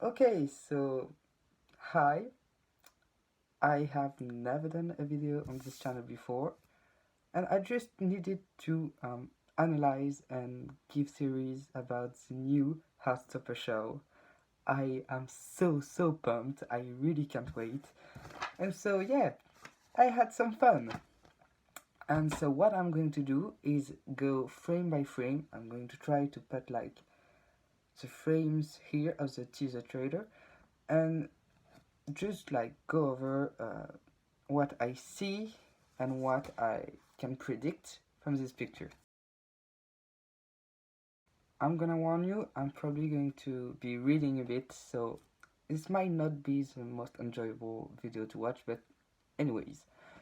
Okay, so hi, I have never done a video on this channel before, and I just needed to analyze and give theories about the new Heartstopper show. I am so pumped, I really can't wait. And so yeah, I had some fun. And so what I'm going to do is go frame by frame. I'm going to try to put like the frames here of the teaser trailer and just like go over what I see and what I can predict from this picture. I'm gonna warn you, I'm probably going to be reading a bit, so this might not be the most enjoyable video to watch, but anyways.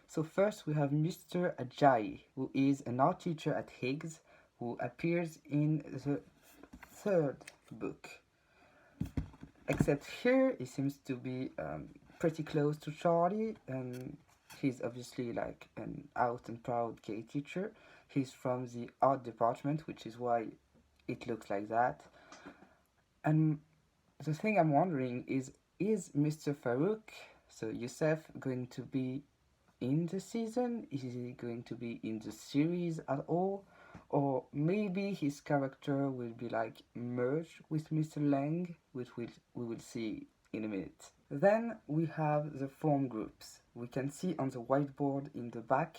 So first we have Mr. Ajayi, who is an art teacher at Higgs, who appears in the third book. Except here, he seems to be pretty close to Charlie, and he's obviously like an out and proud gay teacher. He's from the art department, which is why it looks like that. And the thing I'm wondering is Mr. Farouk, so Youssef, going to be in the season? Is he going to be in the series at all? Or maybe his character will be like merged with Mr. Lang, which we will see in a minute. Then we have the form groups. We can see on the whiteboard in the back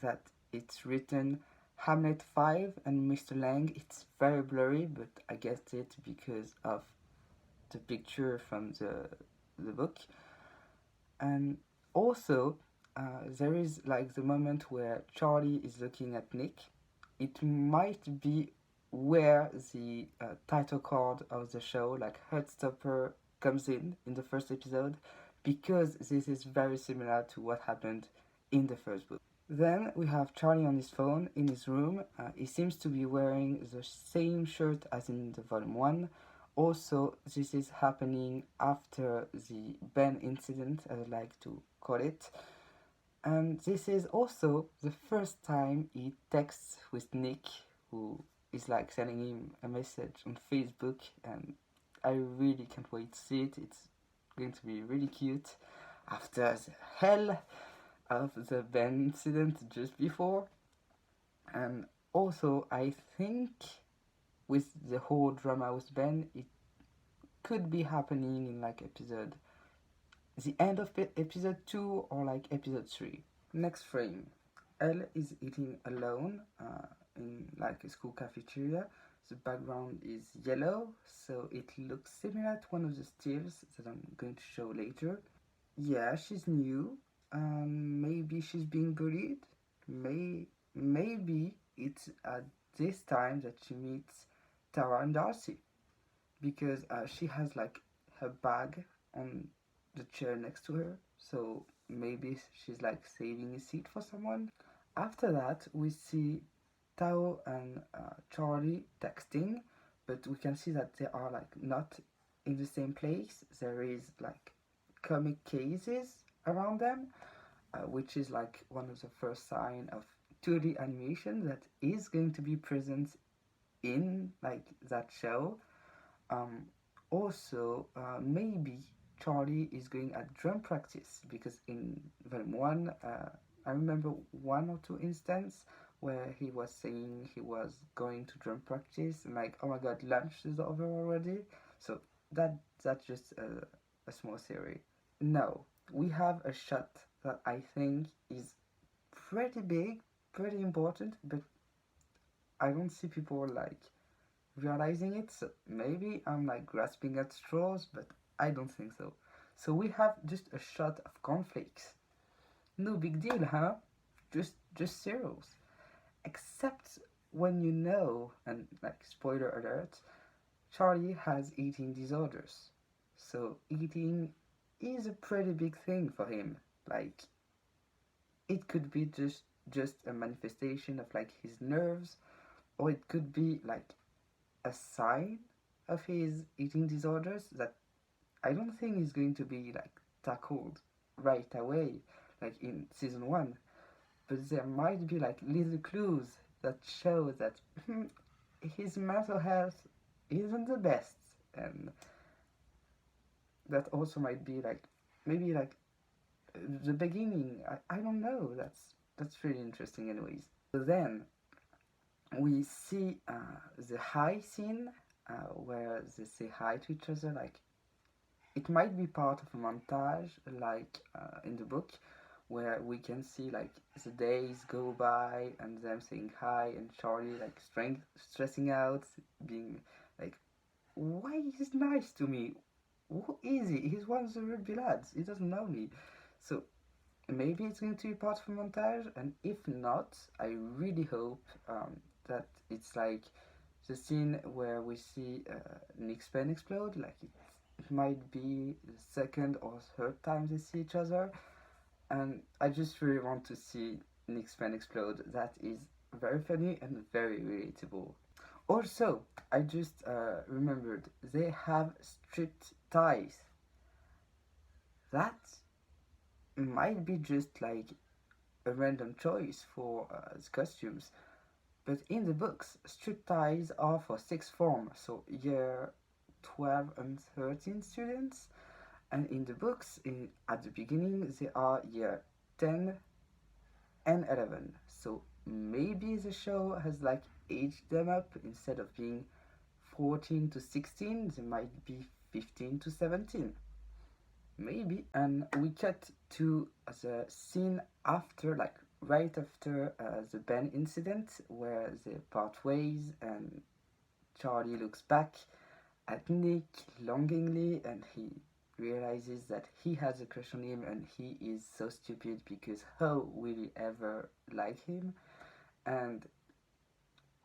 that it's written Hamlet 5 and Mr. Lang. It's very blurry, but I guessed it because of the picture from the book. And also, there is like the moment where Charlie is looking at Nick. It might be where the title card of the show, like Heartstopper, comes in the first episode, because this is very similar to what happened in the first book. Then we have Charlie on his phone in his room. He seems to be wearing the same shirt as in the volume 1. Also, this is happening after the Ben incident, I would like to call it. And this is also the first time he texts with Nick, who is like sending him a message on Facebook, and I really can't wait to see it. It's going to be really cute after the hell of the Ben incident just before. And also, I think with the whole drama with Ben, it could be happening in like the end of episode 2 or like episode 3. Next frame. Elle is eating alone in like a school cafeteria. The background is yellow, so it looks similar to one of the stills that I'm going to show later. Yeah, she's new. Maybe she's being bullied. Maybe it's at this time that she meets Tara and Darcy, because she has like her bag on the chair next to her, so maybe she's like saving a seat for someone. After that, we see Tao and Charlie texting, but we can see that they are like not in the same place. There is like comic cases around them, which is like one of the first sign of 2D animation that is going to be present in like that show. Um, Also, maybe Charlie is going at drum practice, because in volume 1, I remember one or two instances where he was saying he was going to drum practice, and like, oh my god, lunch is over already. So that's just a small theory. No, we have a shot that I think is pretty big, pretty important, but I don't see people like realizing it. So maybe I'm like grasping at straws, but I don't think so. So we have just a shot of cornflakes. No big deal, huh? Just cereals. Except when you know, and like spoiler alert, Charlie has eating disorders. So eating is a pretty big thing for him. Like it could be just a manifestation of like his nerves, or it could be like a sign of his eating disorders that I don't think is going to be like tackled right away, like in season 1. But there might be like little clues that show that his mental health isn't the best, and that also might be like maybe like the beginning. I don't know. That's really interesting, anyways. So then we see the hi scene where they say hi to each other. Like it might be part of a montage, like in the book, where we can see like the days go by and them saying hi and Charlie like stressing out, being like, "Why he's nice to me? Who is he? He's one of the rugby lads. He doesn't know me." So maybe it's going to be part of a montage, and if not, I really hope that it's like the scene where we see Nick's pen explode. Like it might be the second or third time they see each other, and I just really want to see Nick's pen explode. That is very funny and very relatable. Also, I just remembered they have stripped ties. That might be just like a random choice for the costumes, but in the books, stripped ties are for sixth form, so year 12 and 13 students, and in the books, at the beginning, they are year 10 and 11. So maybe the show has like aged them up. Instead of being 14 to 16, they might be 15 to 17. Maybe. And we cut to the scene after, like right after the Ben incident, where they part ways and Charlie looks back at Nick longingly and he realizes that he has a crush on him and he is so stupid because how will he ever like him? And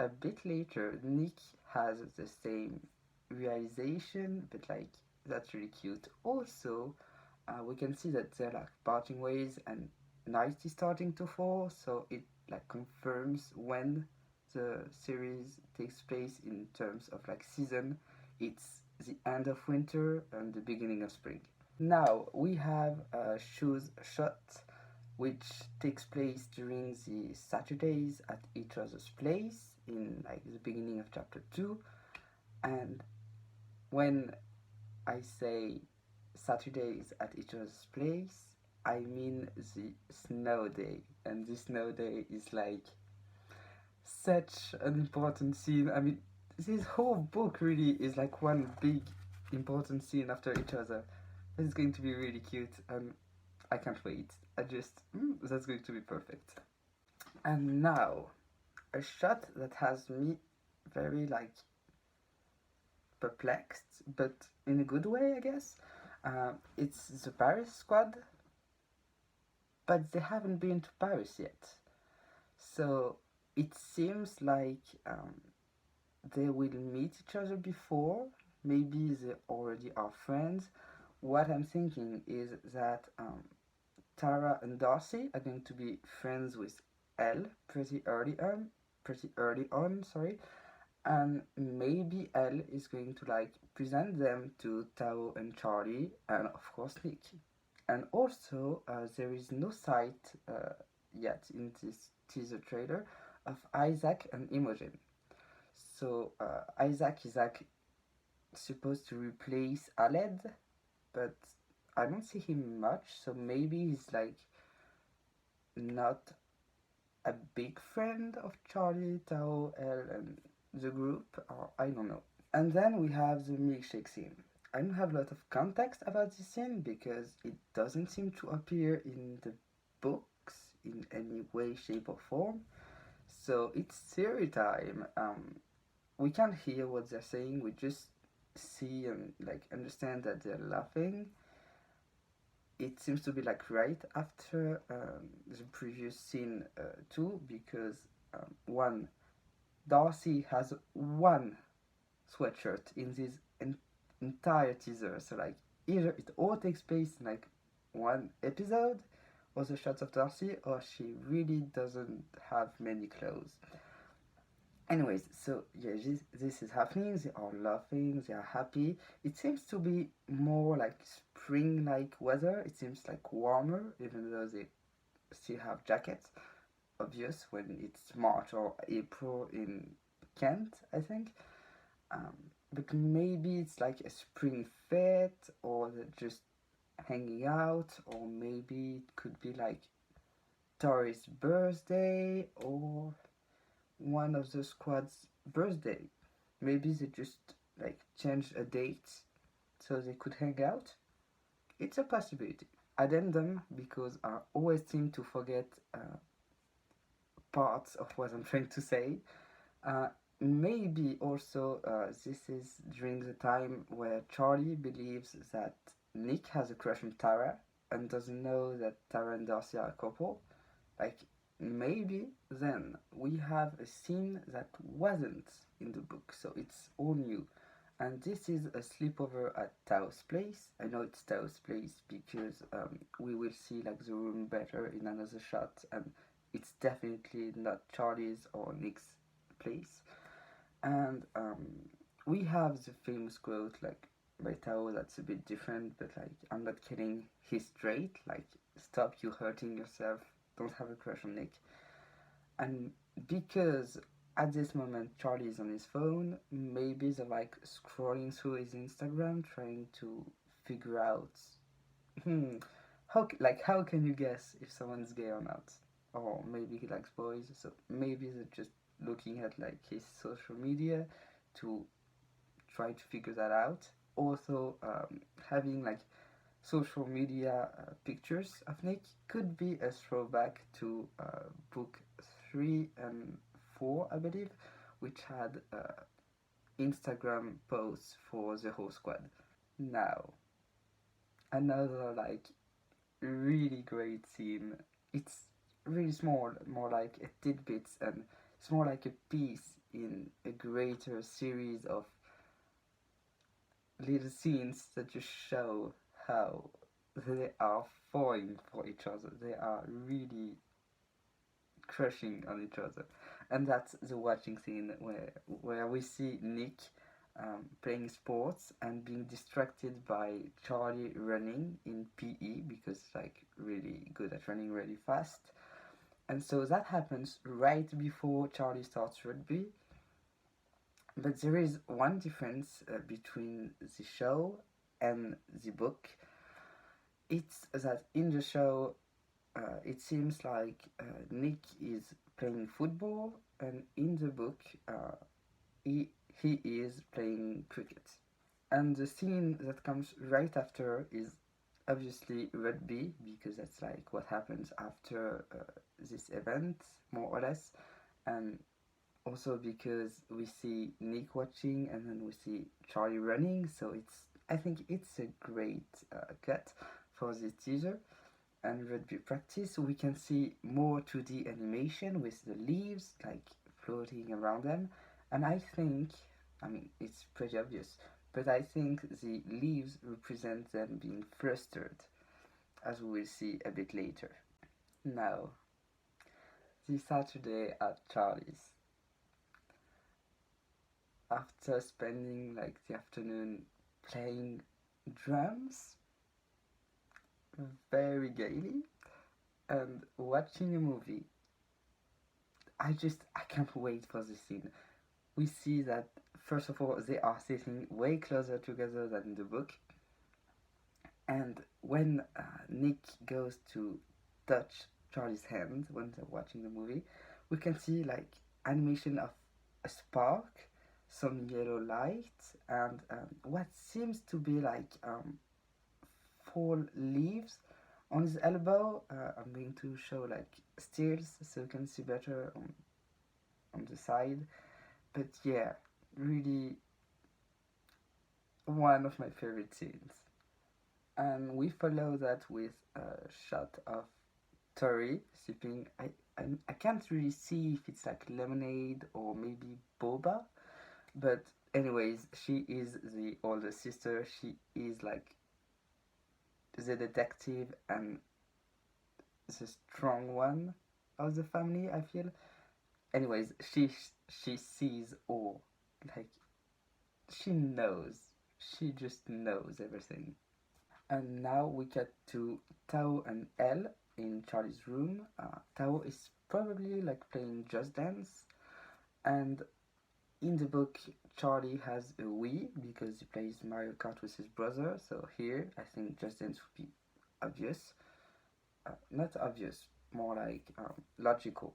a bit later, Nick has the same realization, but like that's really cute. Also, we can see that they're like parting ways and night is starting to fall, so it like confirms when the series takes place in terms of like season. It's the end of winter and the beginning of spring. Now we have a shoes shot which takes place during the Saturdays at each other's place in like the beginning of chapter 2. And when I say Saturdays at each other's place, I mean the snow day, and the snow day is like such an important scene. I mean, this whole book really is like one big important scene after each other. It's going to be really cute, and I can't wait. That's going to be perfect. And now, a shot that has me very like perplexed, but in a good way, I guess. It's the Paris squad, but they haven't been to Paris yet. So it seems like they will meet each other before. Maybe they already are friends. What I'm thinking is that Tara and Darcy are going to be friends with Elle pretty early on, sorry, and maybe Elle is going to like present them to Tao and Charlie, and of course Nick. And also, there is no sight yet in this teaser trailer of Isaac and Imogen. So Isaac is like supposed to replace Aled, but I don't see him much. So maybe he's like not a big friend of Charlie, Tao, Elle, and the group, or I don't know. And then we have the milkshake scene. I don't have a lot of context about this scene because it doesn't seem to appear in the books in any way, shape, or form. So it's theory time. We can't hear what they're saying. We just see and like understand that they're laughing. It seems to be like right after the previous scene too, because one, Darcy has one sweatshirt in this entire teaser. So like either it all takes place in like one episode, or the shots of Darcy, or she really doesn't have many clothes. Anyways, so yeah, this is happening. They are laughing. They are happy. It seems to be more like spring-like weather. It seems like warmer, even though they still have jackets. Obvious when it's March or April in Kent, I think. but maybe it's like a spring fete, or they're just hanging out, or maybe it could be like Tori's birthday, or one of the squad's birthday. Maybe they just like changed a date so they could hang out. It's a possibility. Addendum, because I always seem to forget parts of what I'm trying to say. Uh, Maybe also this is during the time where Charlie believes that Nick has a crush on Tara and doesn't know that Tara and Darcy are a couple. Like, maybe then we have a scene that wasn't in the book, so it's all new. And this is a sleepover at Tao's place. I know it's Tao's place because we will see like the room better in another shot, and it's definitely not Charlie's or Nick's place. And we have the famous quote like by Tao that's a bit different, but like, I'm not kidding, he's straight, like, stop you hurting yourself, don't have a crush on Nick. And because at this moment Charlie is on his phone, maybe they're like scrolling through his Instagram trying to figure out, how can you guess if someone's gay or not? Or maybe he likes boys, so maybe they're just looking at like his social media to try to figure that out. Also, having like social media pictures of Nick could be a throwback to book 3 and 4, I believe, which had Instagram posts for the whole squad. Now, another like really great scene. It's really small, more like a tidbits, and it's more like a piece in a greater series of little scenes that just show how they are falling for each other. They are really crushing on each other, and that's the watching scene where we see Nick playing sports and being distracted by Charlie running in PE because like really good at running really fast. And so that happens right before Charlie starts rugby. But there is one difference between the show and the book. It's that in the show, it seems like Nick is playing football, and in the book, he, he is playing cricket. And the scene that comes right after is obviously rugby, because that's like what happens after this event, more or less. And also because we see Nick watching and then we see Charlie running, so I think it's a great cut for this teaser. And rugby practice, we can see more 2D animation with the leaves like floating around them. And I think, I mean, it's pretty obvious, but I think the leaves represent them being flustered, as we will see a bit later. Now, this Saturday at Charlie's, after spending like the afternoon playing drums very gaily and watching a movie, I can't wait for this scene. We see that first of all they are sitting way closer together than in the book, and when Nick goes to touch Charlie's hand when they're watching the movie, we can see like animation of a spark, some yellow light, and what seems to be like fall leaves on his elbow. I'm going to show like stills so you can see better on the side. But yeah, really one of my favorite scenes. And we follow that with a shot of Tori sipping. I can't really see if it's like lemonade or maybe boba, but anyways, she is the older sister. She is like the detective and the strong one of the family, I feel. Anyways, she sees all. Like, she knows. She just knows everything. And now we get to Tao and Elle in Charlie's room. Tao is probably like playing Just Dance, and in the book, Charlie has a Wii because he plays Mario Kart with his brother. So here, I think Just Dance would be obvious. Not obvious, more like logical.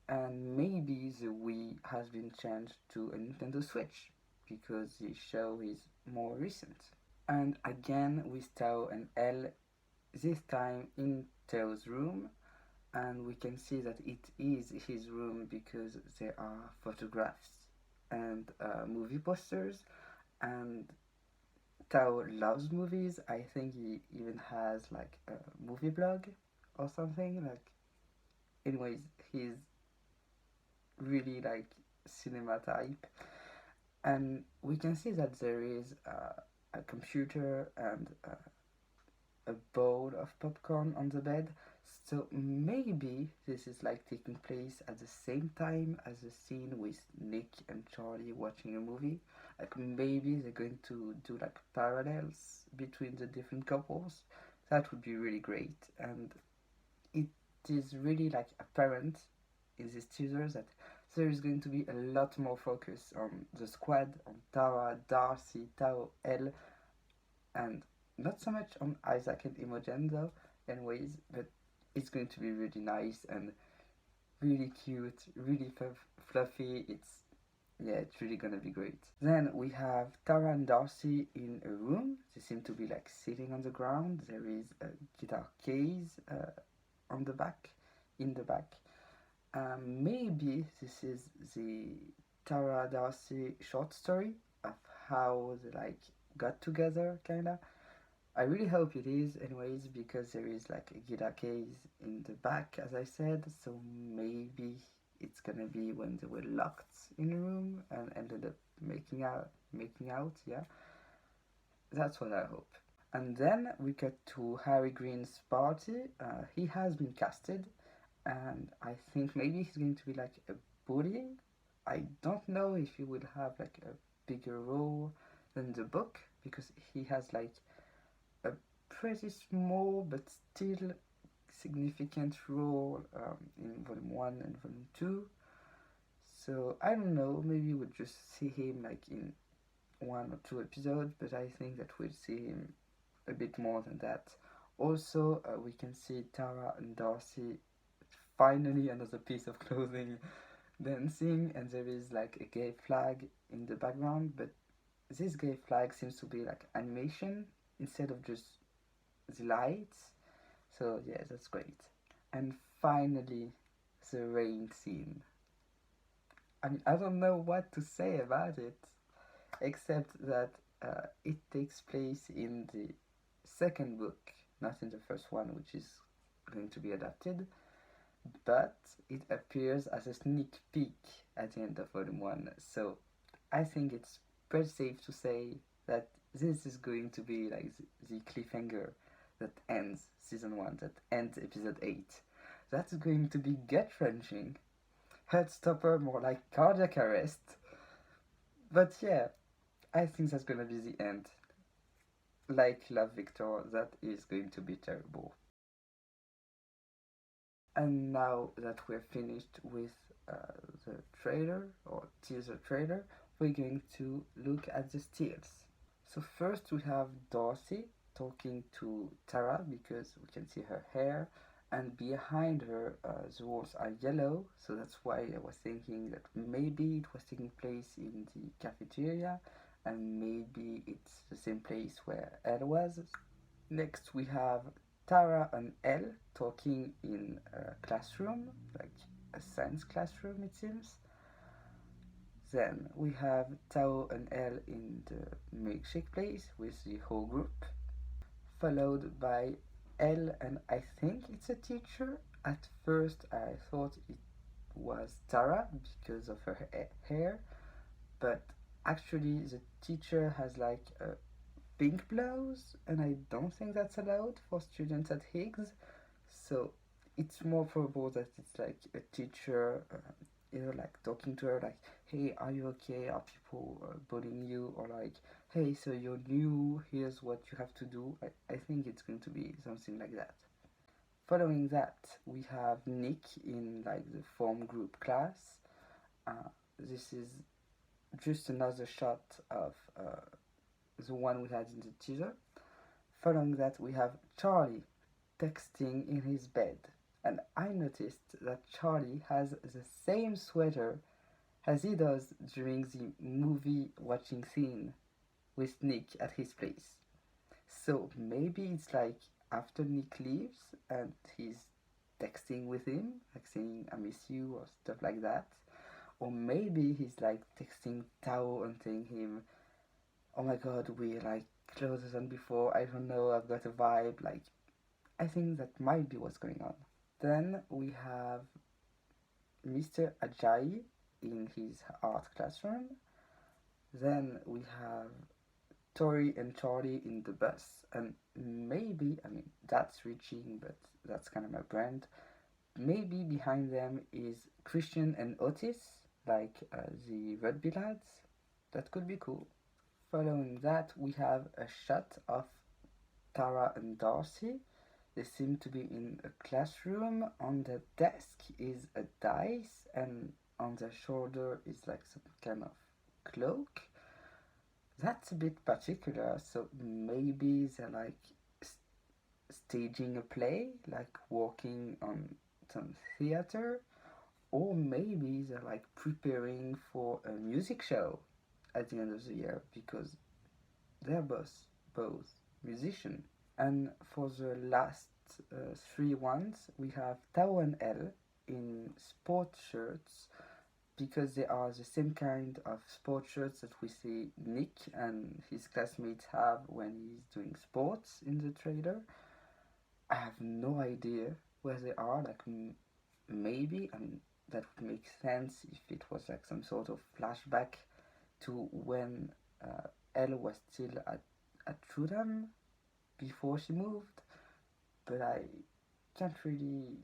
And maybe the Wii has been changed to a Nintendo Switch because the show is more recent. And again with Tao and Elle, this time in Tao's room, and we can see that it is his room because there are photographs and movie posters, and Tao loves movies. I think he even has like a movie blog or something. Like, anyways, he's really like cinema type, and we can see that there is a computer and a bowl of popcorn on the bed. So maybe this is like taking place at the same time as the scene with Nick and Charlie watching a movie. Like maybe they're going to do like parallels between the different couples. That would be really great. And it is really like apparent in this teaser that there is going to be a lot more focus on the squad, on Tara, Darcy, Tao, Elle, and not so much on Isaac and Imogen though, anyways, but it's going to be really nice and really cute, really fluffy. It's really gonna be great. Then we have Tara and Darcy in a room. They seem to be like sitting on the ground. There is a guitar case on the back, in the back. Maybe this is the Tara Darcy short story of how they like got together, kinda. I really hope it is, anyways, because there is like a guitar case in the back, as I said. So maybe it's gonna be when they were locked in a room and ended up making out. Yeah, that's what I hope. And then we get to Harry Green's party. He has been casted, and I think maybe he's going to be like a bully. I don't know if he will have like a bigger role than the book because he has like a pretty small but still significant role in volume 1 and volume 2. So I don't know, maybe we'll just see him like in 1 or 2 episodes, but I think that we'll see him a bit more than that. Also, we can see Tara and Darcy, finally another piece of clothing, dancing, and there is like a gay flag in the background, but this gay flag seems to be like animation instead of just the lights. So yeah, that's great. And finally, the rain scene. I mean, I don't know what to say about it, except that it takes place in the second book, not in the first one, which is going to be adapted, but it appears as a sneak peek at the end of volume 1. So I think it's pretty safe to say that this is going to be like the cliffhanger that ends season 1, that ends episode 8. That's going to be gut-wrenching. Heartstopper, more like cardiac arrest. But yeah, I think that's gonna be the end. Like Love Victor, that is going to be terrible. And now that we're finished with the trailer, or teaser trailer, we're going to look at the stills. So first we have Darcy talking to Tara because we can see her hair, and behind her the walls are yellow, so that's why I was thinking that maybe it was taking place in the cafeteria, and maybe it's the same place where Elle was. Next we have Tara and Elle talking in a classroom, like a science classroom it seems. Then we have Tao and Elle in the milkshake place with the whole group, followed by Elle and I think it's a teacher. At first I thought it was Tara because of her hair, but actually the teacher has like a pink blouse, and I don't think that's allowed for students at Higgs. So it's more probable that it's like a teacher, like talking to her, like, "Hey, are you okay? Are people bullying you?" Or like, "Hey, so you're new. Here's what you have to do." I think it's going to be something like that. Following that, we have Nick in like the form group class. This is just another shot of the one we had in the teaser. Following that, we have Charlie texting in his bed. And I noticed that Charlie has the same sweater as he does during the movie watching scene with Nick at his place. So maybe it's like after Nick leaves and he's texting with him, like saying I miss you or stuff like that. Or maybe he's like texting Tao and telling him, oh my god, we're like closer than before, I don't know, I've got a vibe. Like, I think that might be what's going on. Then we have Mr. Ajayi in his art classroom. Then we have Tori and Charlie in the bus, and maybe, I mean, that's reaching, but that's kind of my brand. Maybe behind them is Christian and Otis, like the rugby lads. That could be cool. Following that, we have a shot of Tara and Darcy. They seem to be in a classroom. On the desk is a dice, and on their shoulder is like some kind of cloak. That's a bit particular, so maybe they're like staging a play, like working on some theater, or maybe they're like preparing for a music show at the end of the year because they're both musicians. And for the last three ones, we have Tao and Elle in sport shirts because they are the same kind of sport shirts that we see Nick and his classmates have when he's doing sports in the trailer. I have no idea where they are. Like maybe, I mean, that would make sense if it was like some sort of flashback to when Elle was still at Trudham before she moved, but I can't really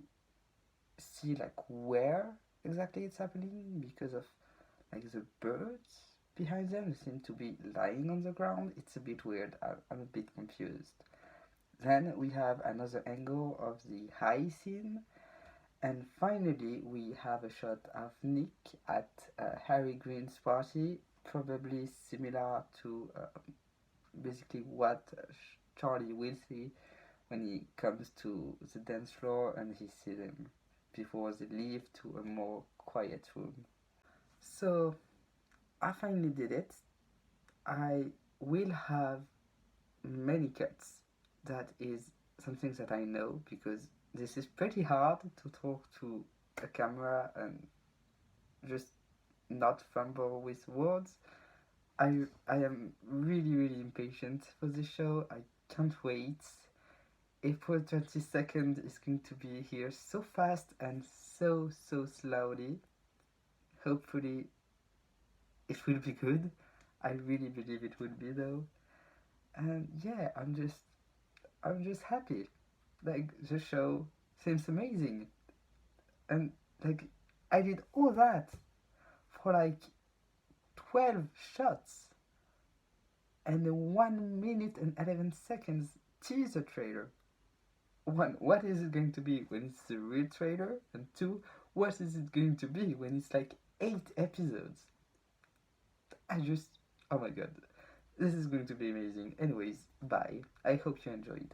see like where exactly it's happening because of like the birds behind them seem to be lying on the ground. It's a bit weird. I'm a bit confused. Then we have another angle of the high scene, and finally we have a shot of Nick at Harry Green's party, probably similar to basically what Charlie will see when he comes to the dance floor and he sees them before they leave to a more quiet room. So I finally did it. I will have many cuts. That is something that I know because this is pretty hard to talk to a camera and just not fumble with words. I am really impatient for this show. I can't wait. April 22nd is going to be here so fast and so slowly. Hopefully it will be good. I really believe it will be though. And yeah, I'm just happy. Like the show seems amazing. And like I did all that for like 12 shots and a 1 minute and 11 seconds teaser trailer. One, what is it going to be when it's the real trailer? And two, what is it going to be when it's like 8 episodes? Oh my god, this is going to be amazing. Anyways, bye. I hope you enjoyed.